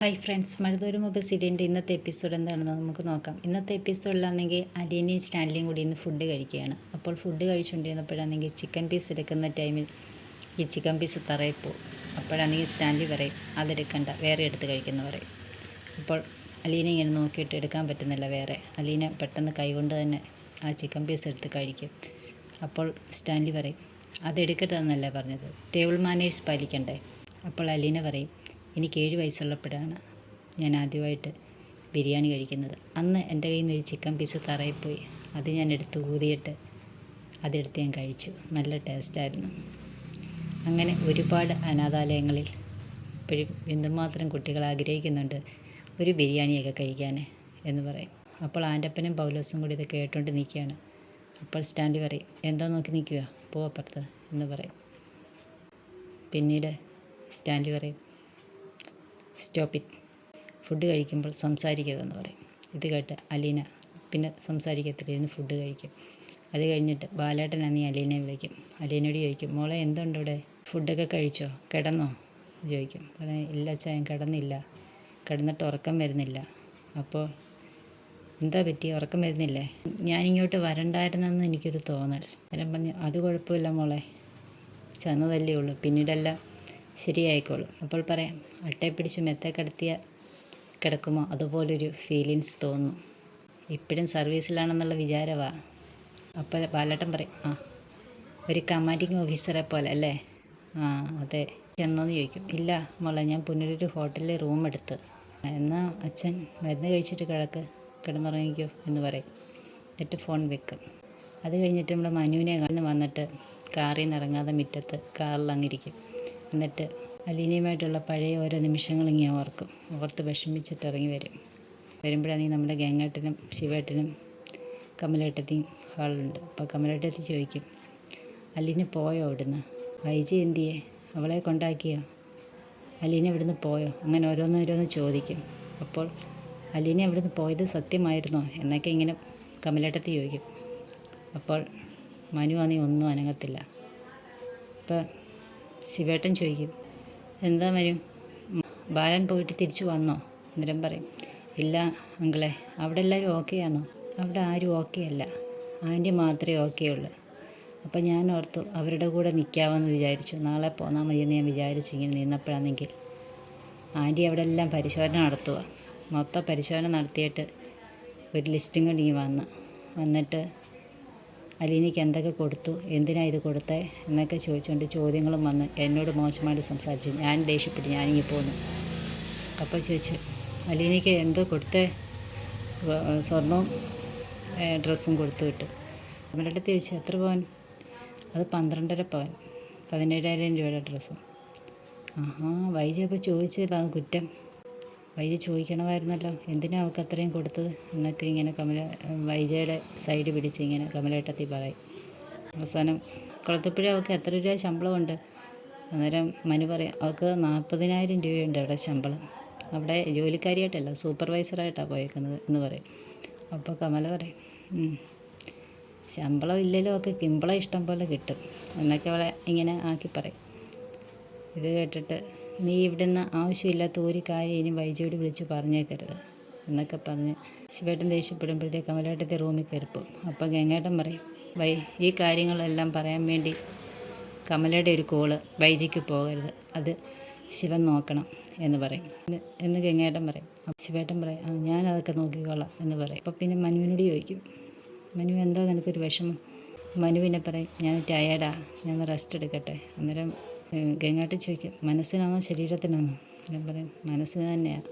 Hi friends, മഴതോരു mobile സീരിയലിൻ്റെ ഇന്നത്തെ episode എന്താണെന്ന് നമുക്ക് നോക്കാം. ഇന്നത്തെ എപ്പിസോഡിലാണെങ്കിൽ അലീനയും സ്റ്റാൻലിയും കൂടി ഇന്ന് ഫുഡ് കഴിക്കുകയാണ്. അപ്പോൾ ഫുഡ് കഴിച്ചുകൊണ്ടിരുന്നപ്പോഴാണെങ്കിൽ ചിക്കൻ പീസ് എടുക്കുന്ന ടൈമിൽ ഈ ചിക്കൻ പീസ് തറയിൽ പോകും. അപ്പോഴാണെങ്കിൽ സ്റ്റാൻലി പറയും അതെടുക്കണ്ട, വേറെ എടുത്ത് കഴിക്കുന്ന പറയും. അപ്പോൾ അലീന ഇങ്ങനെ നോക്കിയിട്ട് എടുക്കാൻ പറ്റുന്നില്ല വേറെ. അലീന പെട്ടെന്ന് കൈകൊണ്ട് തന്നെ ആ ചിക്കൻ പീസ് എടുത്ത് കഴിക്കും. അപ്പോൾ സ്റ്റാൻലി പറയും അതെടുക്കരുതെന്നല്ലേ പറഞ്ഞത്, ടേബിൾ മാനേഴ്സ് പാലിക്കണ്ടേ. അപ്പോൾ അലീന പറയും എനിക്ക് 7 വയസ്സുള്ളപ്പോഴാണ് ഞാൻ ആദ്യമായിട്ട് ബിരിയാണി കഴിക്കുന്നത്. അന്ന് എൻ്റെ കയ്യിൽ നിന്ന് ഒരു ചിക്കൻ പീസ് തറയിൽ പോയി. അത് ഞാൻ എടുത്ത് ഊതിയിട്ട് അതെടുത്ത് ഞാൻ കഴിച്ചു. നല്ല ടേസ്റ്റായിരുന്നു. അങ്ങനെ ഒരുപാട് അനാഥാലയങ്ങളിൽ ഇപ്പോഴും എന്തുമാത്രം കുട്ടികൾ ആഗ്രഹിക്കുന്നുണ്ട് ഒരു ബിരിയാണിയൊക്കെ കഴിക്കാൻ എന്ന് പറയും. അപ്പോൾ ആൻ്റപ്പനും പൗലോസും കൂടി ഇത് കേട്ടുകൊണ്ട് നിൽക്കുകയാണ്. അപ്പോൾ സ്റ്റാൻലി പറയും എന്തോ നോക്കി നിൽക്കുക, പോവപ്പുറത്ത് എന്ന് പറയും. പിന്നീട് സ്റ്റാൻലി പറയും സ്റ്റോപ്പ് ഇറ്റ്, ഫുഡ് കഴിക്കുമ്പോൾ സംസാരിക്കരുതെന്ന് പറയും. ഇത് കേട്ട് അലീന പിന്നെ സംസാരിക്കത്തില്ലായിരുന്നു, ഫുഡ് കഴിക്കും. അത് കഴിഞ്ഞിട്ട് ബാലേട്ടനാണെങ്കിൽ അലീനയെ വിളിക്കും. അലീനയോട് ചോദിക്കും മോളെ എന്തുണ്ട് ഇവിടെ, ഫുഡൊക്കെ കഴിച്ചോ, കിടന്നോ ചോദിക്കും. ഇല്ല അച്ഛാ, ഞാൻ കിടന്നില്ല, കിടന്നിട്ട് ഉറക്കം വരുന്നില്ല. അപ്പോൾ എന്താ പറ്റി, ഉറക്കം വരുന്നില്ലേ? ഞാനിങ്ങോട്ട് വരണ്ടായിരുന്നെന്ന് എനിക്കൊരു തോന്നൽ. എല്ലാം പറഞ്ഞു അത് കുഴപ്പമില്ല മോളെ, ചെന്നതല്ലേ ഉള്ളൂ, പിന്നീടെല്ലാം ശരിയായിക്കോളും. അപ്പോൾ പറയാം അട്ടയെ പിടിച്ച് മെത്തെ കിടക്കുമോ അതുപോലൊരു ഫീലിങ്സ് തോന്നുന്നു, ഇപ്പോഴും സർവീസിലാണെന്നുള്ള വിചാരമാണ്. അപ്പോൾ ബാലേട്ടൻ പറയും ഒരു കമാൻഡിങ് ഓഫീസറെ പോലെ അല്ലേ? അതെ, ചെന്നോന്ന് ചോദിക്കും. ഇല്ല മോളെ, ഞാൻ പുനരൊരു ഹോട്ടലിൽ റൂം എടുത്ത്. എന്നാൽ അച്ഛൻ മരുന്ന് കഴിച്ചിട്ട് കിടന്നുറങ്ങിക്കോ എന്ന് പറയും. എന്നിട്ട് ഫോൺ വെക്കും. അത് കഴിഞ്ഞിട്ട് നമ്മുടെ മനുവിനെ വന്നിട്ട് കാറിൽ നിന്ന് ഇറങ്ങാതെ മുറ്റത്ത് കാറിൽ അങ്ങിരിക്കും. എന്നിട്ട് അലീനയുമായിട്ടുള്ള പഴയ ഓരോ നിമിഷങ്ങളിങ്ങനെ ഓർത്ത് വിഷമിച്ചിട്ട് ഇറങ്ങി വരുമ്പോഴാണെങ്കിൽ നമ്മുടെ ഗംഗേട്ടനും ശിവേട്ടനും കമലേട്ടത്തിയും ഹാളിലുണ്ട്. അപ്പോൾ കമലേട്ടത്തി ചോദിക്കും അലീന പോയോ ഇവിടുന്ന്, വൈജി എന്തിയെ, അവളെ കൊണ്ടാക്കിയോ, അലീന ഇവിടുന്ന് പോയോ, അങ്ങനെ ഓരോന്നോരോന്ന് ചോദിക്കും. അപ്പോൾ അലീന ഇവിടുന്ന് പോയത് സത്യമായിരുന്നോ എന്നൊക്കെ ഇങ്ങനെ കമലേട്ടത്തി ചോദിക്കും. അപ്പോൾ മനു ആണെങ്കിൽ ഒന്നും അനങ്ങത്തില്ല. അപ്പോൾ ശിവേട്ടൻ ചോദിക്കും എന്താ മനു, ബാലൻ പോയിട്ട് തിരിച്ചു വന്നോ? അന്നേരം പറയും ഇല്ല അങ്കിളെ, അവിടെ എല്ലാവരും ഓക്കെയാണോ? അവിടെ ആരും ഓക്കെ അല്ല, ആൻറ്റി മാത്രമേ ഓക്കെ ഉള്ളൂ. അപ്പോൾ ഞാൻ ഓർത്തു അവരുടെ കൂടെ നിൽക്കാമെന്ന് വിചാരിച്ചു, നാളെ പോന്നാൽ മതിയെന്ന് ഞാൻ വിചാരിച്ചു. ഇങ്ങനെ നിന്നപ്പോഴാണെങ്കിൽ ആൻറ്റി അവിടെ എല്ലാം പരിശോധന നടത്തുക. മൊത്തം പരിശോധന നടത്തിയിട്ട് ഒരു ലിസ്റ്റും കൊണ്ട് വന്നിട്ട് അലീനയ്ക്ക് എന്തൊക്കെ കൊടുത്തു, എന്തിനാണ് ഇത് കൊടുത്തേ എന്നൊക്കെ ചോദിച്ചുകൊണ്ട് ചോദ്യങ്ങളും വന്ന് എന്നോട് മോശമായിട്ട് സംസാരിച്ചു. ഞാൻ ദേഷ്യപ്പെട്ടു, ഞാനിങ്ങനെ പോന്നു. അപ്പോൾ ചോദിച്ചു അലീനയ്ക്ക് എന്തോ കൊടുത്തേ, സ്വർണവും ഡ്രസ്സും കൊടുത്തു വിട്ടു. നമ്മുടെ അടുത്ത് ചോദിച്ചു എത്ര പവൻ? അത് 12.5 പവൻ, 17,000 രൂപയുടെ ഡ്രസ്സും. വൈജി അപ്പോൾ ചോദിച്ചതാണ് കുറ്റം, വൈജി ചോദിക്കണമായിരുന്നല്ലോ, എന്തിനാണ് അവൾക്ക് അത്രയും കൊടുത്തത് എന്നൊക്കെ ഇങ്ങനെ വൈജയുടെ സൈഡ് പിടിച്ച് ഇങ്ങനെ കമലേട്ടത്തി പറയും. അവസാനം കുളത്തുപ്പുഴ അവൾക്ക് എത്ര രൂപ ശമ്പളമുണ്ട്? അന്നേരം മനു പറയും അവൾക്ക് 40,000 രൂപയുണ്ട് അവിടെ ശമ്പളം, അവിടെ ജോലിക്കാരിയായിട്ടല്ല സൂപ്പർവൈസറായിട്ടാണ് പോയേക്കുന്നത് എന്ന് പറയും. അപ്പോൾ കമല പറയും ശമ്പളം ഇല്ലല്ലോ, ഒക്കെ കിമ്പളം ഇഷ്ടം പോലെ കിട്ടും എന്നൊക്കെ അവളെ ഇങ്ങനെ ആക്കി പറയും. ഇത് കേട്ടിട്ട് നീ ഇവിടുന്ന് ആവശ്യമില്ലാത്ത ഒരു കാര്യം ഇനി വൈജയോട് വിളിച്ച് പറഞ്ഞേക്കരുത് എന്നൊക്കെ പറഞ്ഞ് ശിവേട്ടൻ ദേഷ്യപ്പെടുമ്പോഴത്തേക്ക് കമലേട്ടത്തെ റൂമിൽ കയറിപ്പോവും. അപ്പോൾ ഗംഗേട്ടൻ പറയും ഈ കാര്യങ്ങളെല്ലാം പറയാൻ വേണ്ടി കമലയുടെ ഒരു കോള് വൈജിക്ക് പോകരുത്, അത് ശിവൻ നോക്കണം എന്ന് പറയും എന്ന് ഗംഗേട്ടൻ പറയും. അപ്പോൾ ശിവേട്ടൻ പറയും ഞാനതൊക്കെ നോക്കിക്കോളാം എന്ന് പറയും. അപ്പോൾ പിന്നെ മനുവിനോട് ചോദിക്കും മനു എന്താ നിനക്കൊരു വിഷമം? മനുവിനെ പറയും ഞാൻ ടയേർഡാ, ഞാൻ റെസ്റ്റ് എടുക്കട്ടെ. അന്നേരം ഗംഗേട്ടൻ ചോദിക്കും മനസ്സിനാണോ ശരീരത്തിനാണോ? ഞാൻ പറയും മനസ്സിന് തന്നെയാണ്,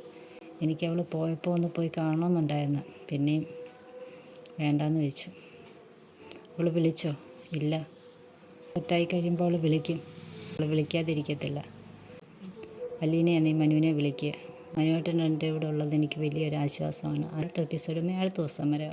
എനിക്ക് അവൾ പോയപ്പോൾ ഒന്ന് പോയി കാണണമെന്നുണ്ടായിരുന്നു, പിന്നെയും വേണ്ടാന്ന് വെച്ചു. അവൾ വിളിച്ചോ? ഇല്ല, സെറ്റായി കഴിയുമ്പോൾ അവൾ വിളിക്കും, അവൾ വിളിക്കാതിരിക്കത്തില്ല. അലീനയാണ് നീ മനുവിനെ വിളിക്കുക. മനുവേട്ടൻ എൻ്റെ ഇവിടെ ഉള്ളത് എനിക്ക് വലിയൊരു ആശ്വാസമാണ്. അടുത്ത എപ്പിസോഡുമേ അടുത്ത ദിവസം വരെ.